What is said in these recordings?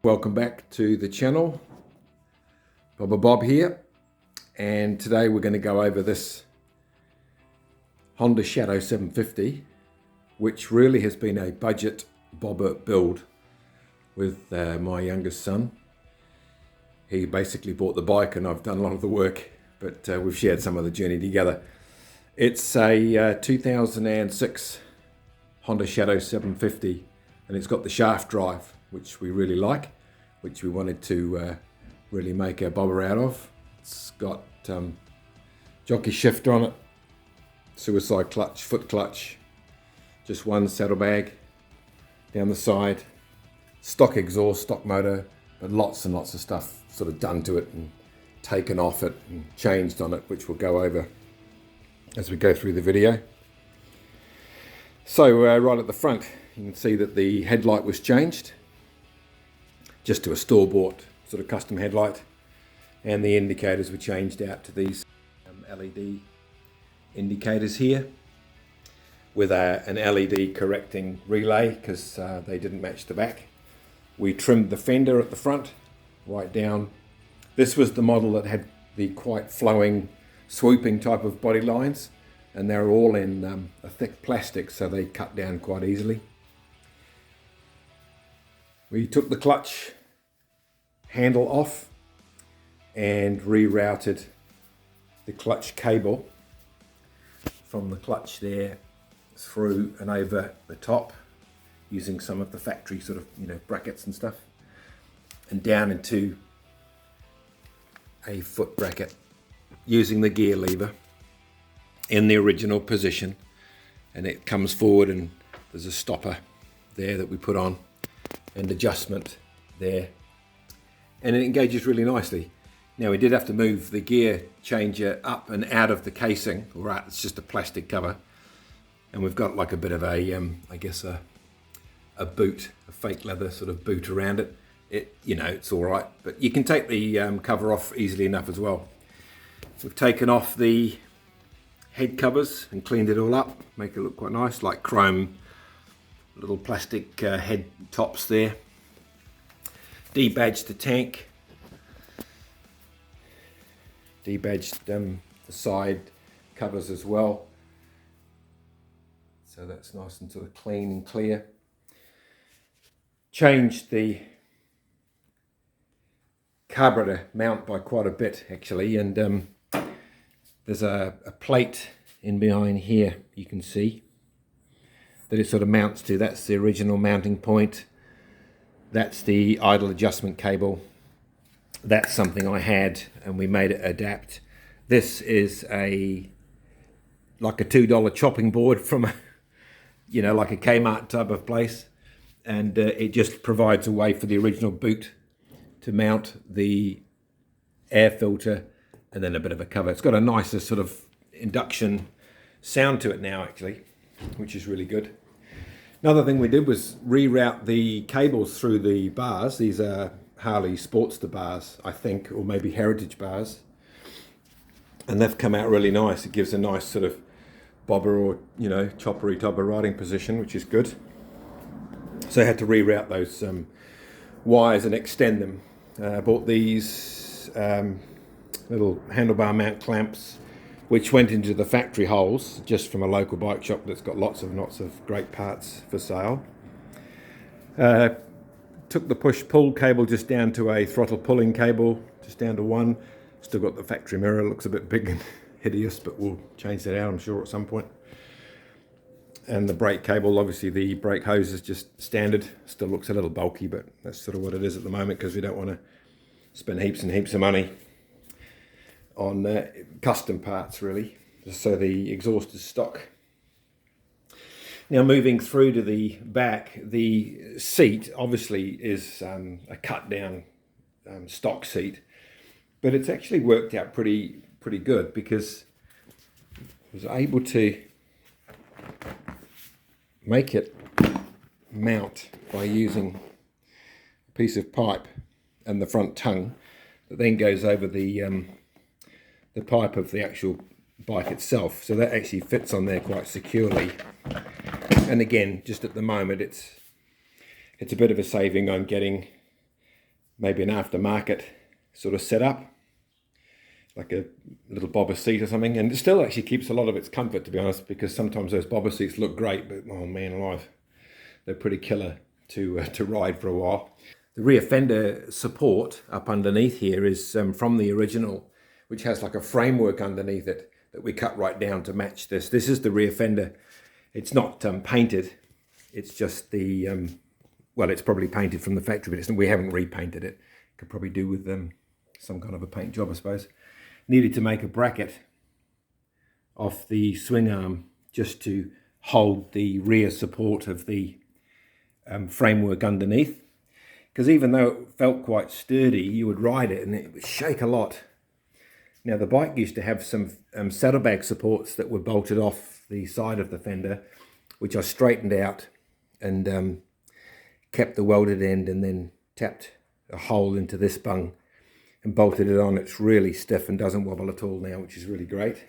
Welcome back to the channel. Bob here, and today we're going to go over this Honda Shadow 750, which really has been a budget bobber build with my youngest son. He basically bought the bike and I've done a lot of the work, but we've shared some of the journey together. It's a 2006 Honda Shadow 750, and it's got the shaft drive, which we really like, which we wanted to really make a bobber out of. It's got jockey shifter on it, suicide clutch, foot clutch, just one saddlebag down the side, stock exhaust, stock motor, but lots and lots of stuff sort of done to it and taken off it and changed on it, which we'll go over as we go through the video. So right at the front, you can see that the headlight was changed just to a store-bought sort of custom headlight, and the indicators were changed out to these LED indicators here with an LED correcting relay because they didn't match the back. We trimmed the fender at the front right down. This was the model that had the quite flowing, swooping type of body lines, and they're all in a thick plastic, so they cut down quite easily. We took the clutch handle off and rerouted the clutch cable from the clutch there through and over the top using some of the factory sort of, brackets and stuff, and down into a foot bracket using the gear lever in the original position, and it comes forward and there's a stopper there that we put on and adjustment there, and it engages really nicely. Now we did have to move the gear changer up and out of the casing. Right, it's just a plastic cover, and we've got like a bit of a I guess a boot, a fake leather sort of boot around it. It's all right, but you can take the cover off easily enough as well. We've taken off the head covers and cleaned it all up, make it look quite nice, like chrome little plastic head tops there. Debadged the tank, debadged the side covers as well, so that's nice and sort of clean and clear. Changed the carburetor mount by quite a bit actually, and there's a plate in behind here you can see that it sort of mounts to. That's the original mounting point. That's the idle adjustment cable. That's something I had and we made it adapt. This is like a $2 chopping board from a, like a Kmart type of place, and it just provides a way for the original boot to mount the air filter and then a bit of a cover. It's got a nicer sort of induction sound to it now actually, which is really good. Another thing we did was reroute the cables through the bars. These are Harley Sportster bars, I think, or maybe Heritage bars, and they've come out really nice. It gives a nice sort of bobber or choppery type of riding position, which is good. So I had to reroute those wires and extend them. I bought these little handlebar mount clamps, which went into the factory holes just from a local bike shop that's got lots of great parts for sale. Took the push-pull cable just down to a throttle pulling cable, just down to one. Still got the factory mirror, looks a bit big and hideous, but we'll change that out I'm sure at some point. And the brake cable, obviously the brake hose is just standard, still looks a little bulky, but that's sort of what it is at the moment because we don't want to spend heaps and heaps of money on custom parts really. So the exhaust is stock. Now moving through to the back, the seat obviously is a cut down stock seat, but it's actually worked out pretty good because I was able to make it mount by using a piece of pipe and the front tongue that then goes over the pipe of the actual bike itself, so that actually fits on there quite securely. And again, just at the moment it's a bit of a saving on getting maybe an aftermarket sort of setup, like a little bobber seat or something. And it still actually keeps a lot of its comfort, to be honest, because sometimes those bobber seats look great, but oh man alive, they're pretty killer to ride for a while. The rear fender support up underneath here is from the original, which has like a framework underneath it that we cut right down to match this. This is the rear fender. It's not painted. It's just the, well, it's probably painted from the factory, but we haven't repainted it. Could probably do with some kind of a paint job, I suppose. Needed to make a bracket off the swing arm just to hold the rear support of the framework underneath. Because even though it felt quite sturdy, you would ride it and it would shake a lot. Now the bike used to have some saddlebag supports that were bolted off the side of the fender, which I straightened out and kept the welded end, and then tapped a hole into this bung and bolted it on. It's really stiff and doesn't wobble at all now, which is really great.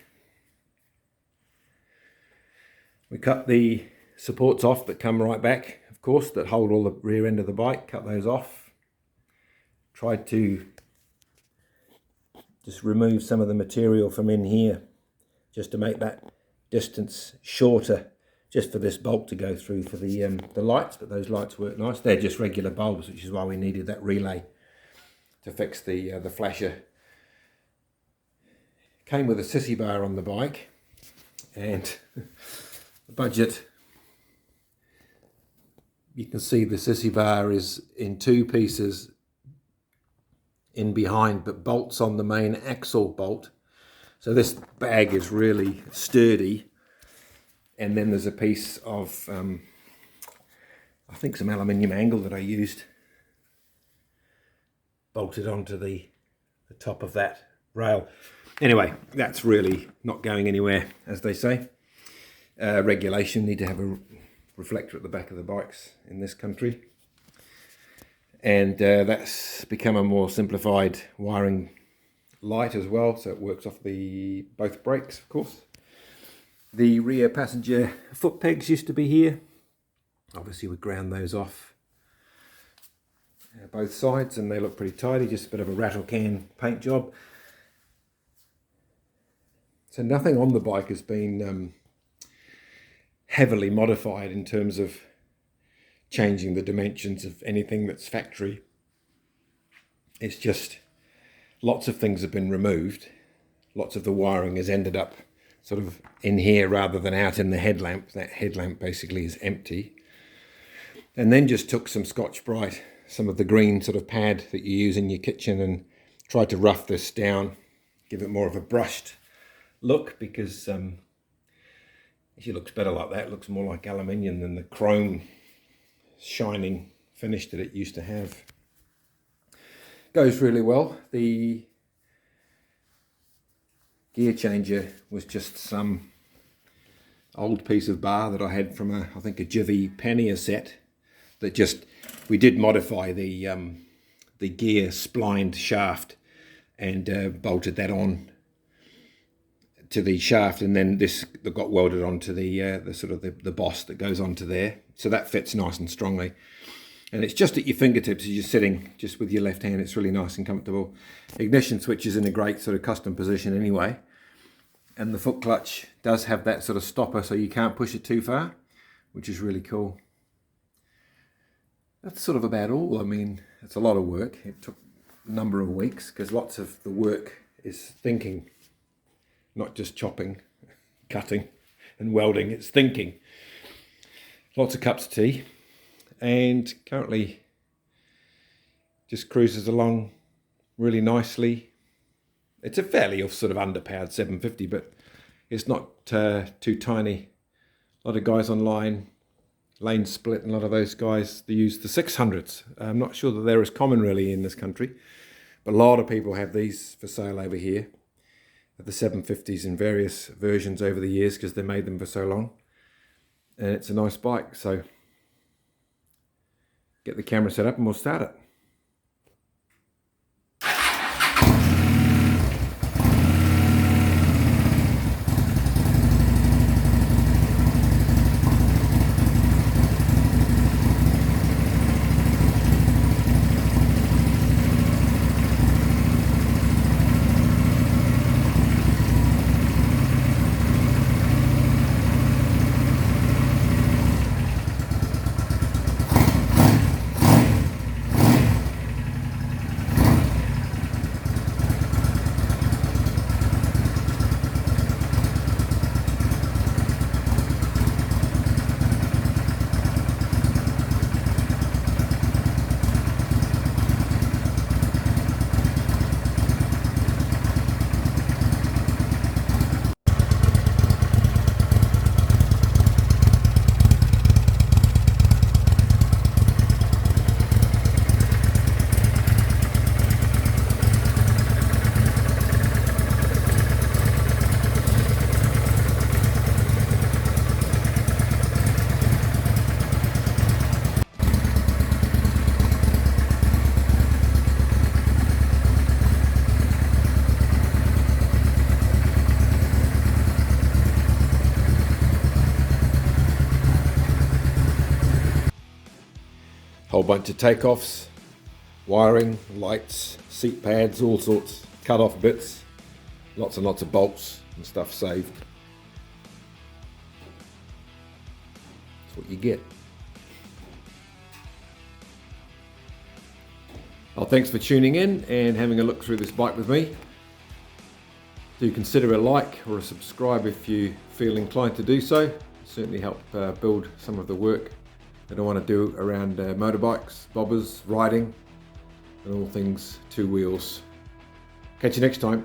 We cut the supports off that come right back, of course, that hold all the rear end of the bike. Cut those off. Tried to just remove some of the material from in here just to make that distance shorter, just for this bolt to go through for the lights. But those lights work nice. They're just regular bulbs, which is why we needed that relay to fix the flasher. Came with a sissy bar on the bike, and the budget, you can see the sissy bar is in two pieces in behind, but bolts on the main axle bolt. So this bag is really sturdy. And then there's a piece of, I think some aluminium angle that I used, bolted onto the top of that rail. Anyway, that's really not going anywhere, as they say. Regulation, need to have a reflector at the back of the bikes in this country. And that's become a more simplified wiring light as well, so it works off both brakes, of course. The rear passenger foot pegs used to be here. Obviously we ground those off both sides, and they look pretty tidy, just a bit of a rattle can paint job. So nothing on the bike has been heavily modified in terms of changing the dimensions of anything that's factory. It's just lots of things have been removed. Lots of the wiring has ended up sort of in here rather than out in the headlamp. That headlamp basically is empty. And then just took some Scotch-Brite, some of the green sort of pad that you use in your kitchen, and tried to rough this down, give it more of a brushed look, because it looks better like that. It looks more like aluminium than the chrome shining finish that it used to have. Goes really well. The gear changer was just some old piece of bar that I had from I think a Jivy pannier set that we did modify the gear splined shaft and bolted that on to the shaft, and then this got welded onto the sort of the boss that goes onto there, so that fits nice and strongly. And it's just at your fingertips as you're sitting, just with your left hand. It's really nice and comfortable. Ignition switch is in a great sort of custom position anyway. And the foot clutch does have that sort of stopper, so you can't push it too far, which is really cool. That's sort of about all. I mean, it's a lot of work. It took a number of weeks, because lots of the work is thinking, not just chopping, cutting and welding. It's thinking. Lots of cups of tea. And currently just cruises along really nicely. It's a fairly sort of underpowered 750, but it's not too tiny. A lot of guys online, lane split, and a lot of those guys, they use the 600s. I'm not sure that they're as common really in this country, but a lot of people have these for sale over here. The 750s in various versions over the years, because they made them for so long. And it's a nice bike, so get the camera set up and we'll start it. Whole bunch of takeoffs, wiring, lights, seat pads, all sorts, cut off bits, lots and lots of bolts and stuff saved. That's what you get. Well, thanks for tuning in and having a look through this bike with me. Do consider a like or a subscribe if you feel inclined to do so. Certainly help build some of the work that I want to do around motorbikes, bobbers, riding, and all things two wheels. Catch you next time.